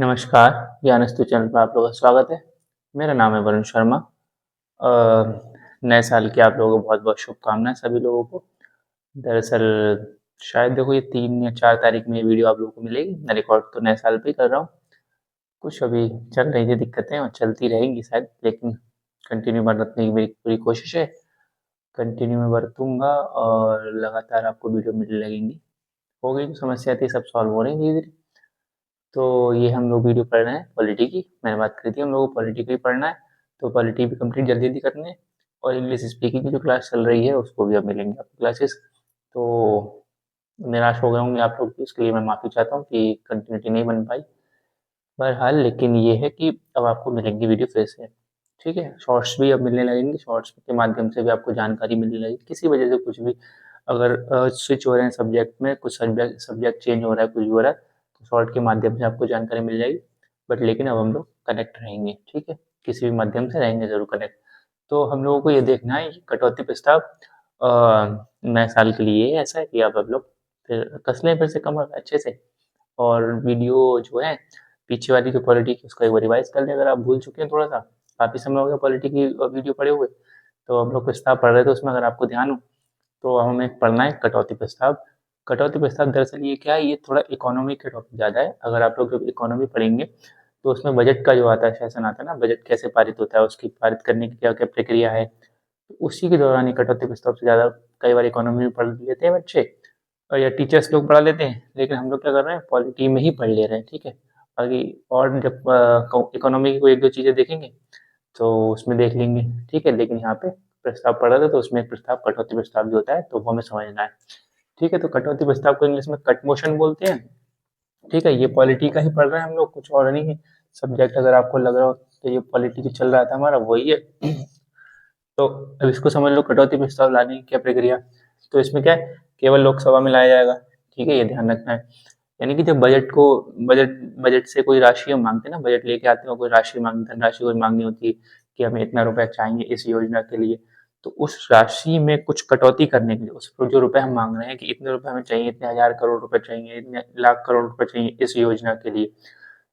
नमस्कार, ज्ञानस्तु चैनल पर आप लोगों का स्वागत है। मेरा नाम है वरुण शर्मा। नए साल की आप लोगों को बहुत-बहुत शुभकामनाएँ सभी लोगों को। दरअसल शायद देखो ये 3 या 4 तारीख में ये वीडियो आप लोगों को मिलेगी। मैं रिकॉर्ड तो नए साल पे ही कर रहा हूँ। कुछ अभी चल रही थी दिक्कतें और चलती रहेंगी शायद, लेकिन कंटिन्यू बरतने की मेरी पूरी कोशिश है। कंटिन्यू मैं बरतूँगा और लगातार आपको वीडियो मिलने लगेंगी। हो गई जो समस्या थी सब सॉल्व हो रही है धीरे-धीरे। तो ये हम लोग वीडियो पढ़ रहे हैं पॉलिटी की। मैंने बात करी थी हम लोगों को पॉलिटी का ही पढ़ना है, तो पॉलिटी भी कंप्लीट जल्दी-जल्दी करनी है और इंग्लिश स्पीकिंग की जो क्लास चल रही है उसको भी अब मिलेंगी आपको क्लासेस। तो निराश हो गए होंगे आप लोग, इसके लिए मैं माफ़ी चाहता हूँ कि कंटिन्यूटी नहीं बन पाई। बहरहाल लेकिन ये है कि अब आपको मिलेंगी वीडियो फिर से, ठीक है? शॉर्ट्स भी अब मिलने लगेंगे, शॉर्ट्स के माध्यम से भी आपको जानकारी मिलने लगेगी। किसी वजह से कुछ भी अगर स्विच हो रहे हैं सब्जेक्ट में, कुछ सब्जेक्ट सब्जेक्ट चेंज हो रहा है, कुछ भी हो रहा है, तो शॉर्ट के माध्यम से आपको जानकारी मिल जाएगी। बट लेकिन अब हम लोग कनेक्ट रहेंगे, ठीक है? किसी भी माध्यम से रहेंगे ज़रूर कनेक्ट। तो हम लोगों को ये देखना है कि कटौती प्रस्ताव नए साल के लिए ऐसा है कि अब लोग फिर कस लें फिर से कमर अच्छे से और वीडियो जो है पीछे वाली जो पॉलिटी की उसको एक बार रिवाइज़ कर लें अगर आप भूल चुके हैं थोड़ा-सा। काफ़ी समय हो गया पॉलिटी की वीडियो पड़े हुए। तो हम लोग प्रस्ताव पढ़ रहे थे उसमें अगर आपको ध्यान हो, तो हमें पढ़ना है कटौती प्रस्ताव। कटौती प्रस्ताव दरअसल ये क्या है, ये थोड़ा इकोनॉमी के टॉपिक ज़्यादा है। अगर आप लोग जब इकोनॉमी पढ़ेंगे, तो उसमें बजट का जो आता है सेशन आता है ना, बजट कैसे पारित होता है, उसकी पारित करने की क्या-क्या प्रक्रिया है, तो उसी के दौरान ये कटौती प्रस्ताव से ज़्यादा कई बार इकोनॉमी में पढ़ लेते हैं बच्चे और या टीचर्स लोग पढ़ा लेते हैं, लेकिन हम लोग क्या कर रहे हैं पॉलिटी में ही पढ़ ले रहे हैं, ठीक है? बाकी और जब इकोनॉमी की कोई 1-2 चीज़ें देखेंगे, तो उसमें देख लेंगे, ठीक है? लेकिन यहाँ पे प्रस्ताव पढ़ा था तो उसमें एक प्रस्ताव कटौती प्रस्ताव भी होता है, तो वो हमें समझना है, ठीक है? तो कटौती प्रस्ताव को इंग्लिश में कट मोशन बोलते हैं, ठीक है? ये पॉलिटी का ही पढ़ रहे हैं हम लोग, कुछ और नहीं है। सब्जेक्ट अगर आपको लग रहा हो तो ये पॉलिटी जो चल रहा था हमारा वही है। तो अब इसको समझ लो कटौती प्रस्ताव लाने की क्या प्रक्रिया। तो इसमें क्या है, केवल लोकसभा में लाया जाएगा, ठीक है? ये ध्यान रखना है। यानी कि जब बजट को बजट बजट से कोई राशि हम माँगते हैं ना, बजट लेके आते हो कोई राशि धनराशि कोई माँगनी होती है कि हमें इतना रुपया चाहिए इस योजना के लिए, तो उस राशि में कुछ कटौती करने के लिए उस जो रुपए हम माँग रहे हैं कि इतने रुपए हमें चाहिए, इतने हज़ार करोड़ रुपए चाहिए, इतने लाख करोड़ रुपए चाहिए इस योजना के लिए।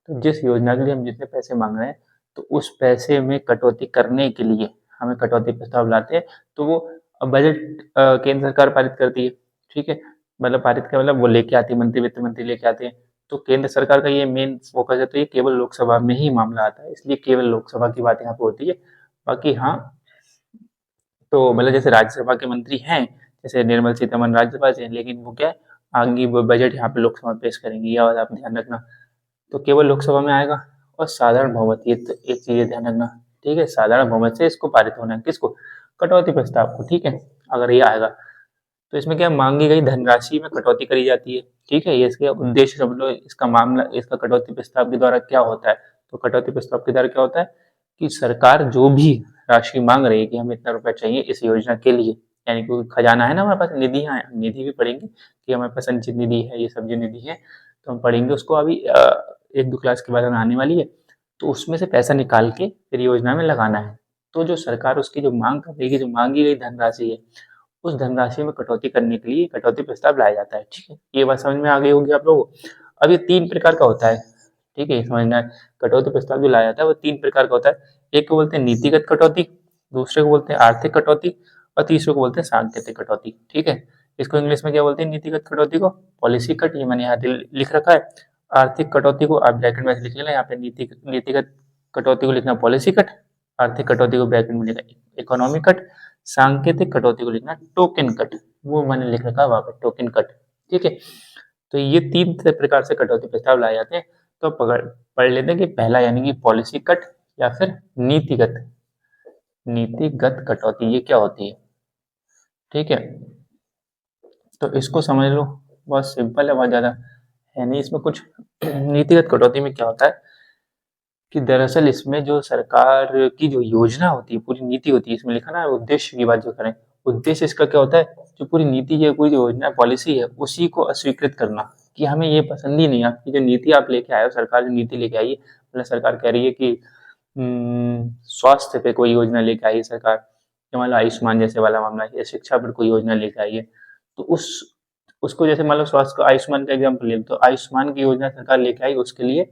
तो जिस योजना के लिए हम जितने पैसे माँग रहे हैं, तो उस पैसे में कटौती करने के लिए हमें कटौती प्रस्ताव लाते हैं, तो वो बजट केंद्र सरकार पारित करती है, ठीक है? मतलब पारित का मतलब वो लेके आती है, मंत्री वित्त मंत्री लेके आते हैं। तो केंद्र सरकार का ये मेन फोकस है, तो ये केवल लोकसभा में ही मामला आता है, इसलिए केवल लोकसभा की बात यहाँ पे होती है। बाकी हाँ, तो मतलब जैसे राज्यसभा के मंत्री हैं, जैसे निर्मला सीतारमण राज्यसभा से हैं, लेकिन वो क्या है, आगे वो बजट यहाँ पे लोकसभा में पेश करेंगी, ये बात आप ध्यान रखना। तो केवल लोकसभा में आएगा और साधारण बहुमत, ये तो एक चीज़ ध्यान रखना, ठीक है? साधारण बहुमत से इसको पारित होना है, किसको? कटौती प्रस्ताव को, ठीक है? अगर ये आएगा, तो इसमें क्या मांगी गई धनराशि में कटौती करी जाती है, ठीक है? ये इसके उद्देश्य समझ लो, इसका मामला इसका कटौती प्रस्ताव के द्वारा क्या होता है? तो कटौती प्रस्ताव के द्वारा क्या होता है कि सरकार जो भी राशि मांग रही है कि हमें इतना रुपया चाहिए इस योजना के लिए, यानी कि खजाना है ना हमारे पास, निधियाँ हैं, निधि भी पढ़ेंगे कि हमारे पास संचित निधि है, ये सब जो निधि है, तो हम पढ़ेंगे उसको अभी 1-2 क्लास के बाद हमें आने वाली है। तो उसमें से पैसा निकाल के फिर योजना में लगाना है। तो जो सरकार उसकी जो माँग कर रही है, जो माँगी गई धनराशि है, उस धनराशि में कटौती करने के लिए कटौती प्रस्ताव लाया जाता है, ठीक है? ये बात समझ में आ गई होगी आप लोगों को। अब ये 3 प्रकार का होता है, ठीक है? ये समझना है, कटौती प्रस्ताव जो लाया जाता है वो 3 प्रकार का होता है। एक को बोलते हैं नीतिगत कटौती, दूसरे को बोलते हैं आर्थिक कटौती और तीसरे को बोलते हैं सांकेतिक कटौती, ठीक है? इसको इंग्लिश में क्या बोलते हैं नीतिगत कटौती को? पॉलिसी कट, ये मैंने यहाँ लिख रखा है। आर्थिक कटौती को आप ब्रैकेट में ऐसे लिख लेना, यहाँ पे नीतिगत कटौती को लिखना पॉलिसी कट, आर्थिक कटौती को ब्रैकेट में लिखना इकोनॉमी कट, सांकेतिक कटौती को लिखना टोकन कट, वो मैंने लिख रखा है वहाँ पे टोकन कट, ठीक है? तो ये 3 प्रकार से कटौती प्रस्ताव लाए जाते हैं। तो पढ़ लेते हैं कि पहला यानी कि पॉलिसी कट या फिर नीतिगत नीतिगत कटौती ये क्या होती है, ठीक है? तो इसको समझ लो, बहुत सिंपल है, बहुत ज़्यादा है नहीं इसमें कुछ। नीतिगत कटौती में क्या होता है कि दरअसल इसमें जो सरकार की जो योजना होती है, पूरी नीति होती है, इसमें लिखा ना उद्देश्य की बात जो करें, उद्देश्य इसका क्या होता है, जो पूरी नीति है, पूरी जो योजना पॉलिसी है, उसी को अस्वीकृत करना कि हमें ये पसंद ही नहीं है। आपकी जो नीति आप लेके आए हो, सरकार जो नीति लेके आई है, मतलब सरकार कह रही है कि स्वास्थ्य पे कोई योजना लेके आई है सरकार, या मान लो आयुष्मान जैसे वाला मामला है, या शिक्षा पर कोई योजना लेके आई है, तो उसको जैसे मान लो स्वास्थ्य को आयुष्मान का एग्जाम्पल ले, तो आयुष्मान की योजना सरकार लेके आई, उसके लिए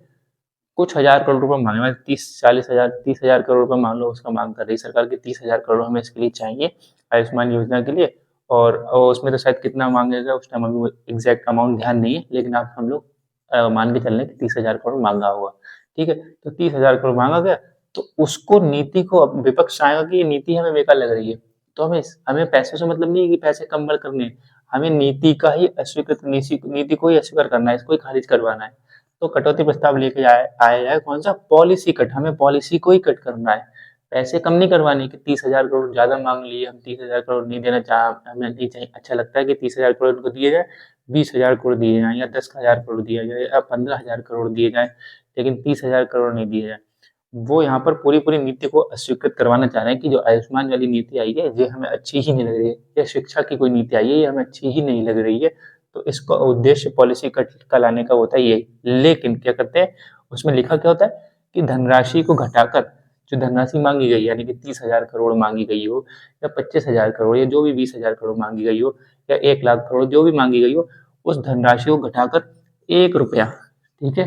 कुछ हजार करोड़ रुपए मांगे, मतलब 30-40 हजार 30,000 करोड़ रुपए मान लो उसका मांग कर रही सरकार की, 30,000 करोड़ हमें इसके लिए चाहिए आयुष्मान योजना के लिए। और उसमें तो शायद कितना मांगेगा उस टाइम अभी एग्जैक्ट अमाउंट ध्यान नहीं है, लेकिन आप हम लोग मान के चल रहे हैं कि 30,000 करोड़ मांगा हुआ। ठीक है, तो 30,000 करोड़ मांगा गया, तो उसको नीति को अब विपक्ष आएगा कि ये नीति हमें बेकार लग रही है, तो हमें पैसों से मतलब नहीं है कि पैसे कम बढ़ करने, हमें नीति का ही अस्वीकृत नीति को ही अस्वीकार करना है, इसको ही खारिज करवाना है। तो कटौती प्रस्ताव लेके आया है कौन सा, पॉलिसी कट, हमें पॉलिसी को ही कट करना है, पैसे कम नहीं करवाने कि 30,000 करोड़ ज्यादा मांग लिए, हम 30,000 करोड़ नहीं देना हमें नहीं चाहिए, अच्छा लगता है कि 30,000 करोड़ उनको दिए जाए, 20,000 करोड़ दिए जाए या 10,000 करोड़ दिया जाए या 15,000 करोड़ दिए जाए, लेकिन 30,000 करोड़ नहीं दिए जाए। वो यहाँ पर पूरी पूरी नीति को अस्वीकृत करवाना चाह रहे हैं कि जो आयुष्मान वाली नीति आई है ये हमें अच्छी ही नहीं लग रही है, या शिक्षा की कोई नीति आई है ये हमें अच्छी ही नहीं लग रही है, तो इसका उद्देश्य पॉलिसी कट का लाने का होता है ये। लेकिन क्या करते हैं, उसमें लिखा क्या होता है कि धनराशि को घटाकर जो धनराशि मांगी गई, यानी कि 30,000 करोड़ मांगी गई हो या 25,000 करोड़ या जो भी 20,000 करोड़ मांगी गई हो या 1 लाख करोड़ जो भी मांगी गई हो, उस धनराशि को घटाकर 1 रुपया, ठीक है,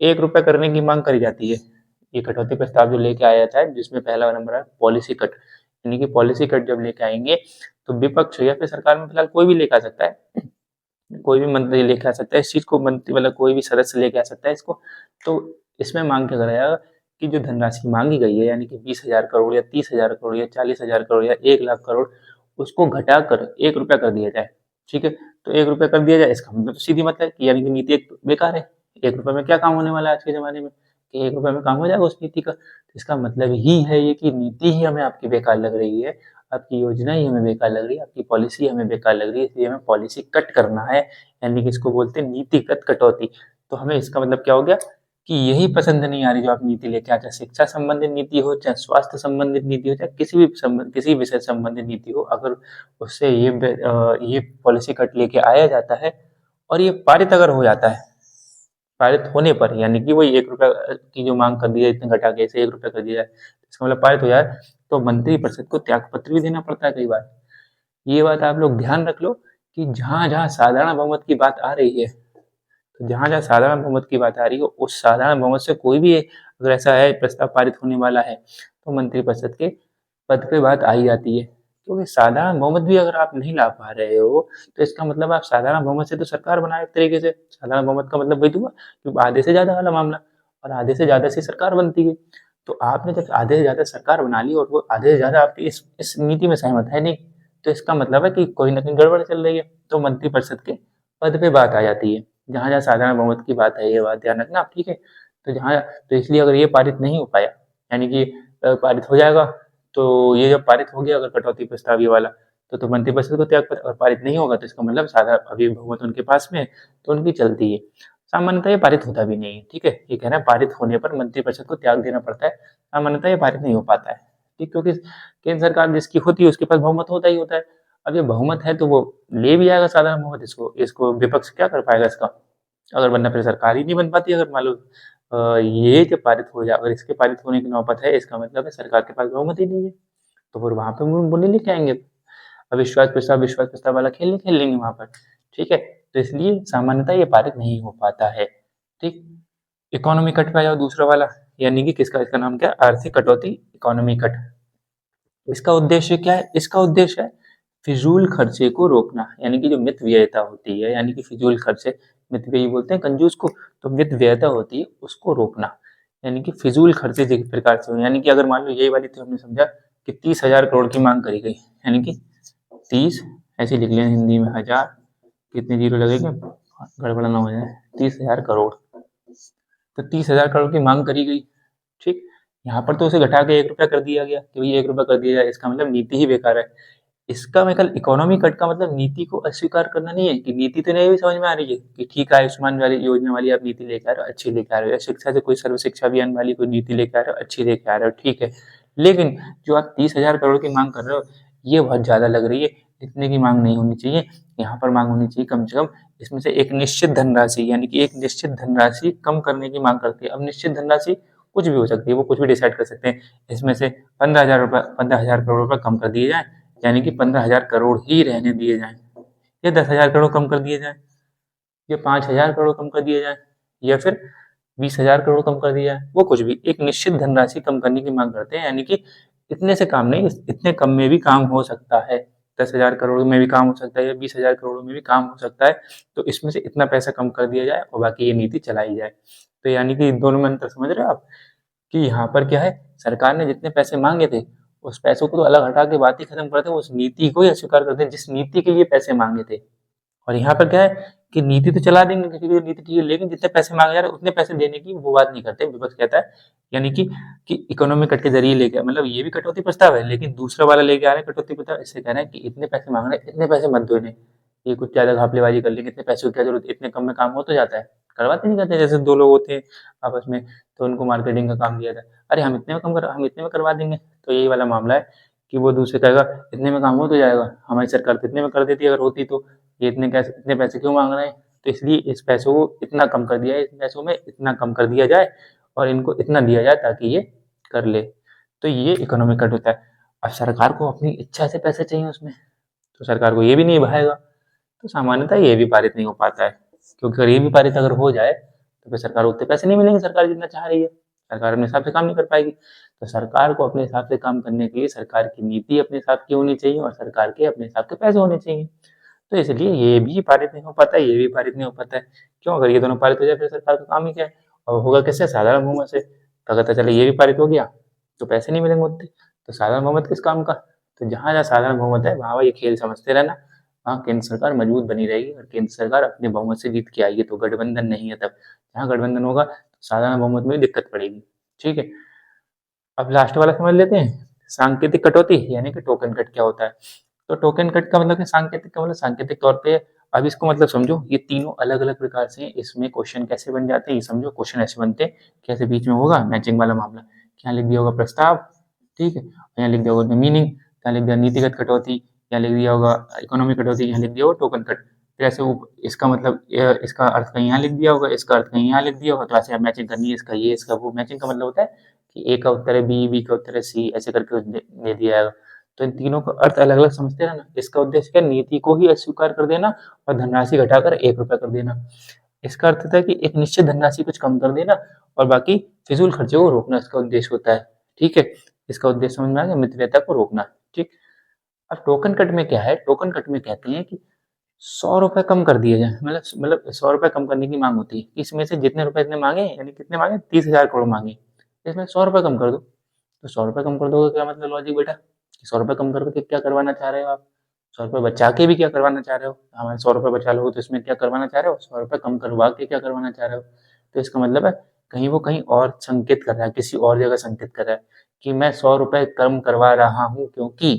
1 रुपया करने की मांग करी जाती है। ये कटौती प्रस्ताव जो लेके आया था, जिसमें पहला नंबर है पॉलिसी कट, यानी कि पॉलिसी कट जब लेके आएंगे तो विपक्ष या फिर सरकार में फिलहाल कोई भी लेके आ सकता है, कोई भी मंत्री लेके आ सकता है इस चीज को, मंत्री मतलब कोई भी सदस्य लेके आ सकता है इसको। तो इसमें मांग क्या कराया कि जो धनराशि मांगी गई है, यानी कि 20,000 करोड़ या 30,000 करोड़ या 40,000 करोड़ या 1 लाख करोड़, उसको घटाकर 1 रुपया कर दिया जाए। ठीक है, तो 1 रुपया कर दिया जाए, इसका मतलब तो सीधी मतलब कि यानी कि नीति एक बेकार है। 1 रुपये में क्या काम होने वाला है आज के जमाने में, कि 1 रुपये में काम हो जाएगा उस नीति का, तो इसका मतलब ही है ये कि नीति ही हमें आपकी बेकार लग रही है, आपकी योजना ही हमें बेकार लग रही है, आपकी पॉलिसी हमें बेकार लग रही है, इसलिए हमें पॉलिसी कट करना है, यानी कि इसको बोलते हैं नीतिगत कटौती। तो हमें इसका मतलब क्या हो गया कि यही पसंद नहीं आ रही जो आप नीति लेके आए, चाहे शिक्षा संबंधित नीति हो, चाहे स्वास्थ्य संबंधित नीति हो, चाहे किसी विषय संबंधित नीति हो, अगर उससे ये पॉलिसी कट लेके आया जाता है और ये पारित अगर हो जाता है, पारित होने पर, यानी कि वही 1 रुपया की जो मांग कर दी है इतने घटा के इसे 1 रुपया कर दिया जाए, इसका मतलब पारित हो जाए, तो मंत्रिपरिषद को त्यागपत्र भी देना पड़ता है कई बार। ये बात आप लोग ध्यान रख लो कि जहां जहां साधारण बहुमत की बात आ रही है, तो जहां जहां साधारण बहुमत की बात आ रही है, उस साधारण बहुमत से कोई भी अगर ऐसा है प्रस्ताव पारित होने वाला है, तो मंत्रिपरिषद के पद पे बात आई जाती है, क्योंकि साधारण बहुमत भी अगर आप नहीं ला पा रहे हो, तो इसका मतलब आप साधारण बहुमत से तो सरकार बनाए एक तरीके से, साधारण बहुमत का मतलब वही तो हुआ कि आधे से ज्यादा वाला मामला, और आधे से ज्यादा से सरकार बनती है। तो आपने जब आधे से ज्यादा सरकार बना ली और वो आधे से ज्यादा आपकी इस नीति में सहमत है नहीं, तो इसका मतलब है कि कोई ना कहीं गड़बड़ चल रही है, तो मंत्रिपरिषद के पद पे बात आ जाती है, जहां जहां साधारण बहुमत की बात है, ये बात ध्यान रखना आप, ठीक है। तो जहाँ, तो इसलिए अगर ये पारित नहीं हो पाया, यानी कि पारित हो जाएगा, तो ये जब पारित हो गया अगर कटौती प्रस्ताव ये वाला, तो मंत्रिपरिषद को त्यागपत्र, और पारित नहीं होगा तो इसका मतलब साधारण अभी बहुमत उनके पास में है, तो उनकी चलती है। सामान्यतः ये पारित होता भी नहीं है, ठीक है, ये कहना है पारित होने पर मंत्रिपरिषद को त्याग देना पड़ता है, सामान्यतः ये पारित नहीं हो पाता है, ठीक, क्योंकि केंद्र सरकार जिसकी होती है उसके पास बहुमत होता ही होता है। अब ये बहुमत है तो वो ले भी जाएगा साधारण बहुमत, इसको इसको विपक्ष क्या कर पाएगा इसका, अगर वरना फिर सरकार ही नहीं बन पाती, अगर मान लो ये जब पारित हो जाए, अगर इसके पारित होने की नौबत है, इसका मतलब है सरकार के पास बहुमत ही नहीं है, तो फिर वहां पे वो नहीं लेके आएंगे, विश्वास प्रस्ताव वाला खेल नहीं खेल लेंगे वहां पर, ठीक है। तो इसलिए सामान्यतः ये पारित नहीं हो पाता है, ठीक। इकोनॉमी कट पे आ जाओ, दूसरा वाला, यानी कि किसका, इसका नाम क्या है, आर्थिक कटौती, इकोनॉमी कट। इसका उद्देश्य क्या है, इसका उद्देश्य है फिजूल खर्चे को रोकना, यानी कि जो मित व्ययता होती है, यानी कि फिजूल खर्चे, मित व्ययी बोलते हैं कंजूस को, तो मित व्ययता होती है उसको रोकना, यानी कि फिजूल खर्चे जिस प्रकार से हो, यानी कि अगर मान लो यही वाली तो हमने समझा कि 30,000 करोड़ की मांग करी गई, यानी कि 30, ऐसे लिख लें हिंदी में, हजार, कितने जीरो लगेंगे, गड़बड़ ना हो जाए, 30,000 करोड़, तो 30,000 करोड़ की मांग करी गई, ठीक। यहाँ पर तो उसे घटा के 1 रुपया कर दिया गया कि भाई 1 रुपया कर दिया जाए, इसका मतलब नीति ही बेकार है। इसका मतलब इकोनॉमी कट का मतलब नीति को अस्वीकार करना नहीं है, कि नीति तो नहीं भी समझ में आ रही है कि ठीक है आयुष्मान वाली योजना वाली आप नीति लेके आ रहे हो, अच्छी लेके आ रहे हो, या शिक्षा से कोई सर्व शिक्षा अभियान वाली कोई नीति लेके आ रहे हो, अच्छी लेके आ रहे हो, ठीक है, लेकिन जो आप 30,000 करोड़ की मांग कर रहे हो ये बहुत ज्यादा लग रही है, इतने की मांग नहीं होनी चाहिए, यहाँ पर मांग होनी चाहिए कम से कम इसमें से एक निश्चित धनराशि, यानी कि एक निश्चित धनराशि कम करने की मांग करती है। अब निश्चित धनराशि कुछ भी हो सकती है, वो कुछ भी डिसाइड कर सकते हैं, इसमें से 15,000 करोड़ रुपए कम कर दिए जाए, यानी कि 15,000 करोड़ ही रहने दिए जाएं, या 10,000 करोड़ कम कर दिए जाएं, या 5,000 करोड़ कम कर दिए जाएं, या फिर 20,000 करोड़ कम कर दिया है, वो कुछ भी एक निश्चित धनराशि कम करने की मांग करते हैं, यानी कि इतने से काम नहीं, इतने कम में भी काम हो सकता है, 10,000 करोड़ में भी काम हो सकता है या 20,000 करोड़ में भी काम हो सकता है, तो इसमें से इतना पैसा कम कर दिया जाए और बाकी ये नीति चलाई जाए। तो यानी कि दोनों में अंतर समझ रहे हो आप, कि यहाँ पर क्या है, सरकार ने जितने पैसे मांगे थे उस पैसों को तो अलग हटा के बात ही खत्म करते हैं, उस नीति को ही अस्वीकार करते हैं जिस नीति के लिए पैसे मांगे थे। और यहाँ पर क्या है कि नीति तो चला देंगे क्योंकि नीति ठीक है, लेकिन जितने पैसे मांगे जा रहे हैं उतने पैसे देने की वो बात नहीं करते। विपक्ष कहता है यानी कि इकोनॉमी कट के जरिए लेके, मतलब ये भी कटौती प्रस्ताव है लेकिन दूसरा वाला लेके आ रहे हैं कटौती प्रस्ताव, इससे कह रहे हैं कि इतने पैसे मांग रहे हैं, इतने पैसे मत दो इन्हें, ये कुछ ज्यादा घपलेबाजी कर लेंगे, इतने पैसों की क्या जरूरत, इतने कम में काम हो तो जाता है, करवाते नहीं करते। जैसे दो लोग होते हैं आपस में तो उनको मार्केटिंग का काम दिया था, अरे हम इतने में हम इतने में करवा देंगे, तो यही वाला मामला है कि वो दूसरे कहेगा इतने में काम हो तो जाएगा, हमारी सरकार तो इतने में कर देती अगर होती, तो ये इतने पैसे क्यों मांग रहे हैं, तो इसलिए इस पैसों को इतना कम कर दिया है, इस पैसों में इतना कम कर दिया जाए और इनको इतना दिया जाए ताकि ये कर ले। तो ये इकोनॉमिक कट होता है। अब सरकार को अपनी इच्छा से पैसे चाहिए उसमें, तो सरकार को ये भी नहीं भाएगा, तो सामान्यतः ये भी पारित नहीं हो पाता है, क्योंकि अगर ये भी पारित अगर हो जाए तो फिर सरकार को उतने पैसे नहीं मिलेंगे, सरकार जितना चाह रही है, सरकार अपने हिसाब से काम नहीं कर पाएगी। तो सरकार को अपने हिसाब से काम करने के लिए सरकार की नीति अपने हिसाब की होनी चाहिए और सरकार के अपने हिसाब के पैसे होने चाहिए। तो इसलिए ये भी पारित नहीं हो पाता है, ये भी पारित नहीं हो पाता है। क्यों? अगर ये दोनों पारित हो जाए फिर सरकार का काम ही क्या है, और होगा कैसे, साधारण बहुमत से। तो अगर चले ये भी पारित हो गया तो पैसे नहीं मिलेंगे उतने, तो साधारण बहुमत किस काम का। तो जहां जहां साधारण बहुमत है वहां ये खेल समझते रहना, वहां केंद्र सरकार मजबूत बनी रहेगी और केंद्र सरकार अपने बहुमत से जीत के आएगी। तो गठबंधन नहीं है, तब जहां गठबंधन होगा तो साधारण बहुमत में भी दिक्कत पड़ेगी। ठीक है, अब लास्ट वाला समझ लेते हैं, सांकेतिक कटौती यानी कि टोकन कट क्या होता है। तो टोकन कट का मतलब, सांकेतिक का मतलब सांकेतिक तौर पे, अब इसको मतलब समझो, ये तीनों अलग अलग प्रकार से इसमें क्वेश्चन कैसे बन जाते हैं ये समझो। क्वेश्चन ऐसे बनते हैं, कैसे बीच में होगा मैचिंग वाला मामला, यहाँ लिख दिया होगा प्रस्ताव, ठीक है, यहाँ लिख दिया होगा मीनिंग, यहाँ लिख दिया नीतिगत कटौती, यहाँ लिख दिया होगा इकोनॉमिक कटौती, यहाँ लिख दिया होगा टोकन कट। फिर ऐसे इसका मतलब इसका अर्थ कहीं यहाँ लिख दिया होगा, इसका अर्थ कहीं यहाँ लिख दिया होगा, तो ऐसे मैचिंग करनी है, इसका ये इसका वो। मैचिंग का मतलब होता है कि ए का उत्तर है बी, बी का उत्तर है सी, ऐसे करके दे दिया जाएगा। तो इन तीनों का अर्थ अलग अलग समझते रहना। इसका उद्देश्य क्या, नीति को ही अस्वीकार कर देना और धनराशि घटाकर 1 रुपया कर देना। इसका अर्थ होता है कि एक निश्चित धनराशि कुछ कम कर देना और बाकी फिजूल खर्चे को रोकना, इसका उद्देश्य होता है। ठीक है, इसका उद्देश्य समझ में आ गया, मितव्ययता को रोकना। ठीक, अब टोकन कट में क्या है, टोकन कट में कहते हैं कि 100 रुपए कम कर दिए जाए, मतलब 100 रुपए कम करने की मांग होती है। इसमें से जितने रुपए इसने मांगे, यानी कितने मांगे, 30,000 करोड़ मांगे, इसमें 100 रुपए कम कर दो। तो 100 रुपए कम कर दोगे, क्या मतलब लॉजिक बेटा, 100 रुपए कम करके क्या करवाना चाह रहे हो आप, 100 रुपए बचा के भी क्या करवाना चाह रहे हो, हमारे 100 रुपए बचा लो तो इसमें क्या करवाना चाह रहे हो, 100 रुपए कम करवा के क्या करवाना चाह रहे हो। तो इसका मतलब है कहीं वो कहीं और संकेत कर रहा है, किसी और जगह संकेत कर रहा है कि मैं 100 रुपए कम करवा रहा हूँ क्योंकि,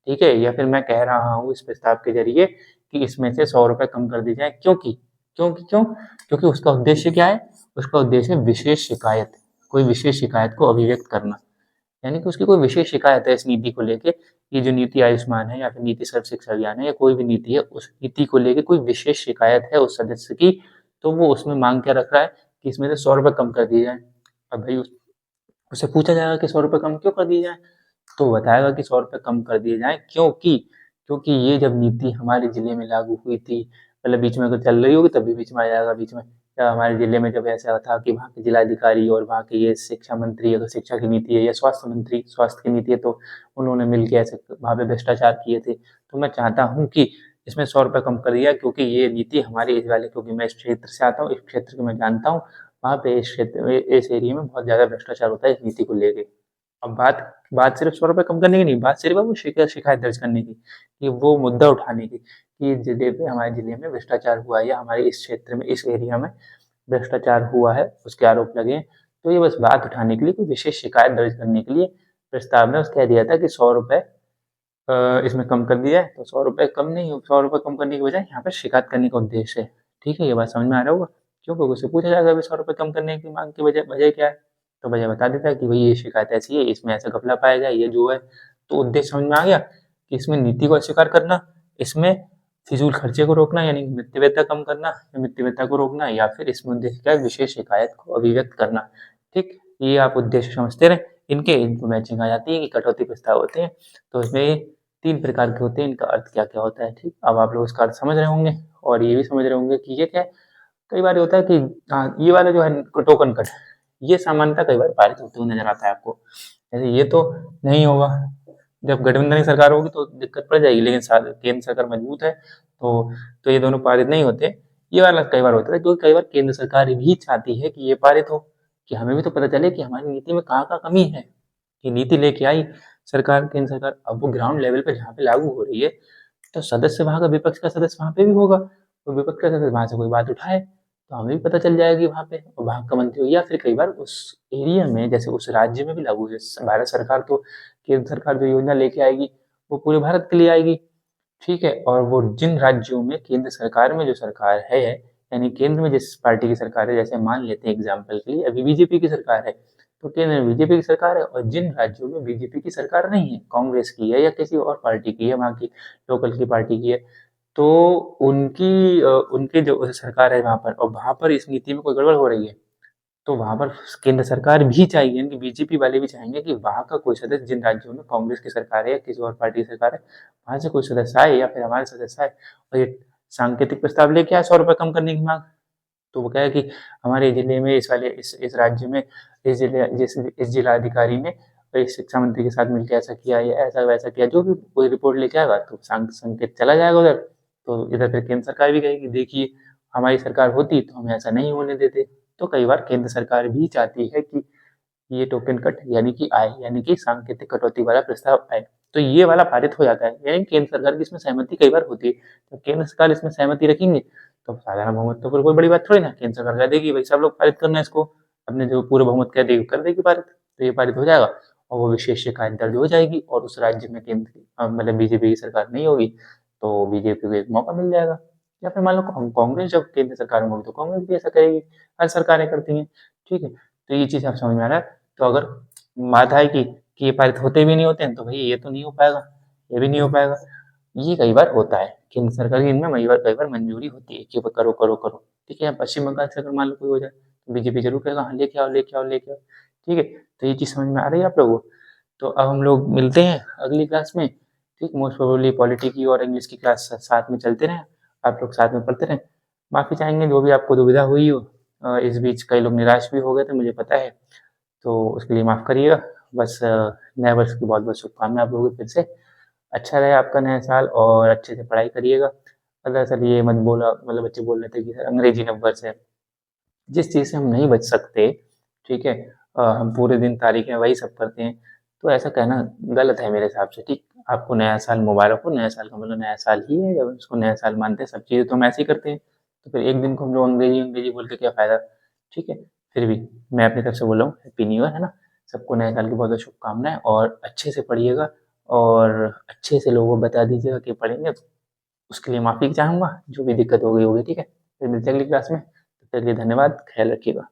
ठीक है, या फिर मैं कह रहा हूँ इस प्रस्ताव के जरिए कि इसमें से 100 रुपए कम कर दी जाए क्योंकि, क्यों, क्योंकि उसका उद्देश्य क्या है, उसका उद्देश्य विशेष शिकायत, कोई विशेष शिकायत को अभिव्यक्त करना, यानी कि उसकी कोई विशेष शिकायत है इस नीति को लेके। ये जो नीति आयुष्मान है या फिर नीति सर्व शिक्षा अभियान है या कोई भी नीति है, उस नीति को लेके कोई विशेष शिकायत है उस सदस्य की, तो वो उसमें मांग क्या रख रहा है कि इसमें से 100 रुपए कम कर दिए जाए। अब भाई उससे पूछा जाएगा कि 100 रुपए कम क्यों कर दिए जाए, तो बताएगा कि 100 रुपए कम कर दिए जाए क्योंकि, क्योंकि ये जब नीति हमारे जिले में लागू हुई थी, मतलब बीच में अगर चल रही होगी तभी बीच में आ जाएगा, बीच में या हमारे जिले में जब ऐसा था कि वहाँ के जिलाधिकारी और वहाँ के ये शिक्षा मंत्री, अगर शिक्षा की नीति है, या स्वास्थ्य मंत्री स्वास्थ्य की नीति है, तो उन्होंने मिलकर ऐसे वहाँ पे भ्रष्टाचार किए थे। तो मैं चाहता हूँ कि इसमें 100 रुपए कम कर दिया क्योंकि ये नीति हमारे इस वाले, क्योंकि मैं इस क्षेत्र से आता हूँ, इस क्षेत्र को मैं जानता हूँ, वहाँ पे इस क्षेत्र में, इस एरिया में बहुत ज्यादा भ्रष्टाचार होता है इस नीति को लेके। अब बात बात सिर्फ 100 रुपए कम करने की नहीं, बात सिर्फ है वो शिकायत दर्ज करने की, कि वो मुद्दा उठाने की कि जिले पे, हमारे जिले में भ्रष्टाचार हुआ है या हमारे इस क्षेत्र में, इस एरिया में भ्रष्टाचार हुआ है, उसके आरोप लगे हैं। तो ये बस बात उठाने के लिए, कोई विशेष शिकायत दर्ज करने के लिए प्रस्ताव में उस कह दिया था कि 100 रुपए इसमें कम कर दिया है। तो 100 रुपए कम नहीं, 100 रुपए कम करने की बजाय यहाँ पे शिकायत करने का उद्देश्य है। ठीक है, ये बात समझ में आ रहा होगा। क्यों, क्योंकि उससे पूछा जाएगा अभी 100 रुपए कम करने की मांग की वजह वजह क्या है, तो वजह बता देता है कि भाई ये शिकायत ऐसी है, इसमें ऐसा घपला पाया गया, ये जो है। तो उद्देश्य समझ में आ गया कि इसमें नीति को अस्वीकार करना, इसमें फिजूल खर्चे को रोकना यानी मितव्ययता कम करना, मितव्ययता को रोकना, या फिर इसमें उद्देश्य क्या है, विशेष शिकायत को अभिव्यक्त करना। ठीक, ये आप उद्देश्य समझते रहे। इनको मैचिंग आ जाती है कि कटौती प्रस्ताव होते हैं, तो इसमें 3 प्रकार के होते हैं, इनका अर्थ क्या क्या होता है। ठीक, अब आप लोग इसका अर्थ समझ रहे होंगे और ये भी समझ रहे होंगे कि ये क्या है, कई बार ये होता है कि हाँ, ये वाला जो है टोकन कट, ये सामान्यतः कई बार पारित होते हुए नज़र आता है आपको। जैसे ये तो नहीं होगा, जब गठबंधन की सरकार होगी तो दिक्कत पड़ जाएगी, लेकिन केंद्र सरकार मजबूत है तो ये दोनों पारित नहीं होते। ये वाला कई बार होता है, क्योंकि कई बार केंद्र सरकार भी चाहती है कि ये पारित हो, कि हमें भी तो पता चले कि हमारी नीति में कहाँ-कहाँ कमी है। ये नीति लेके आई सरकार, केंद्र सरकार, अब वो ग्राउंड लेवल पे जहाँ पे लागू हो रही है, तो सदस्य वहाँ का, विपक्ष का सदस्य वहाँ पे भी होगा, तो विपक्ष का सदस्य वहाँ से कोई बात उठाए तो हमें भी पता चल जाएगी वहाँ पे, और वहाँ का मंत्री हो, या फिर कई बार उस एरिया में, जैसे उस राज्य में भी लागू है। भारत सरकार तो, केंद्र सरकार जो योजना लेके आएगी वो पूरे भारत के लिए आएगी, ठीक है। और वो जिन राज्यों में केंद्र सरकार में जो सरकार है, यानी केंद्र में जिस पार्टी की सरकार है, जैसे मान लेते हैं एग्जाम्पल के लिए अभी बीजेपी की सरकार है, तो केंद्र में बीजेपी की सरकार है, और जिन राज्यों में बीजेपी की सरकार नहीं है, कांग्रेस की है या किसी और पार्टी की है, वहाँ की लोकल की पार्टी की है, तो उनकी जो सरकार है वहाँ पर, और वहाँ पर इस नीति में कोई गड़बड़ हो रही है, तो वहाँ पर केंद्र सरकार भी चाहिए, यानी कि बीजेपी वाले भी चाहेंगे कि वहाँ का कोई सदस्य, जिन राज्यों में कांग्रेस की सरकार है या किसी और पार्टी की सरकार है, वहाँ से कोई सदस्य आए या फिर हमारे सदस्य आए और ये सांकेतिक प्रस्ताव लेके आए 100 रुपये कम करने की मांग। तो वो कहे कि हमारे जिले में इस राज्य में इस जिलाधिकारी ने इस शिक्षा मंत्री के साथ मिलकर ऐसा किया या ऐसा वैसा किया, जो भी कोई रिपोर्ट लेके आएगा तो संकेत चला जाएगा उधर, तो इधर फिर केंद्र सरकार भी कहेगी देखिए हमारी सरकार होती तो हम ऐसा नहीं होने देते। तो कई बार केंद्र सरकार भी चाहती है कि ये टोकन कट यानी कि आए, यानी कि सांकेतिक कटौती वाला प्रस्ताव आए, तो ये वाला पारित हो जाता है, यानी केंद्र सरकार की इसमें सहमति कई बार होती है। तो केंद्र सरकार इसमें सहमति रखेंगे तो साधारण बहुमत तो फिर कोई बड़ी बात थोड़ी ना, केंद्र सरकार कह देगी भाई सब लोग पारित करना है इसको, अपने जो पूरे बहुमत कह देगी कर देगी पारित, तो ये पारित हो जाएगा और वो विशेष शिकायत दर्ज हो जाएगी, और उस राज्य में केंद्र की मतलब बीजेपी की सरकार नहीं होगी तो बीजेपी को एक मौका मिल जाएगा। या फिर मान लो कांग्रेस जब केंद्र सरकार में होगी तो कांग्रेस भी ऐसा करेगी, हर सरकारें करती हैं, ठीक है। तो ये चीज़ आप समझ में आ रहा है। तो अगर बात है कि ये पारित होते भी नहीं होते हैं तो भाई ये तो नहीं हो पाएगा, ये भी नहीं हो पाएगा। ये कई बार होता है केंद्र सरकार की, इनमें कई बार मंजूरी होती है कि करो करो करो, ठीक है। पश्चिम बंगाल से अगर मान लो कोई हो जाए तो बीजेपी जरूर कहेगा हाँ लेके आओ लेके आओ लेके आओ, ठीक है। तो ये चीज़ समझ में आ रही है आप लोगों को। तो अब हम लोग मिलते हैं अगली क्लास में, ठीक। मोस्ट प्रोबेबली पॉलिटी की और इंग्लिश की क्लास साथ में चलते रहें, आप लोग साथ में पढ़ते रहें। माफ़ी चाहेंगे जो भी आपको दुविधा हुई हो, इस बीच कई लोग निराश भी हो गए थे मुझे पता है, तो उसके लिए माफ़ करिएगा। बस नए वर्ष की बहुत बहुत शुभकामनाएं आप लोगों की फिर से। अच्छा रहे आपका नया साल और अच्छे से पढ़ाई करिएगा। दरअसल ये मत बोला, मतलब बच्चे बोल रहे थे कि सर अंग्रेजी नंबर से, जिस चीज़ से हम नहीं बच सकते, ठीक है। हम पूरे दिन तारीखें वही सब करते हैं, तो ऐसा कहना गलत है मेरे हिसाब से, ठीक। आपको नया साल मुबारक हो, नया साल का मतलब नया साल ही है, जब उसको नया साल मानते हैं, सब चीज़ें तो हम ऐसे ही करते हैं, तो फिर एक दिन को हम लोग अंग्रेजी अंग्रेजी बोल के क्या फ़ायदा, ठीक है। फिर भी मैं अपनी तरफ से बोल रहा हूँ हैप्पी न्यू ईयर, है ना। सबको नए साल की बहुत बहुत शुभकामनाएं, और अच्छे से पढ़िएगा और अच्छे से लोगों को बता दीजिएगा कि पढ़ेंगे, उसके लिए माफ़ी चाहूँगा, जो भी दिक्कत हो गई होगी, ठीक है। फिर मिलते हैं अगली क्लास में, तब तक के लिए धन्यवाद, ख्याल रखिएगा।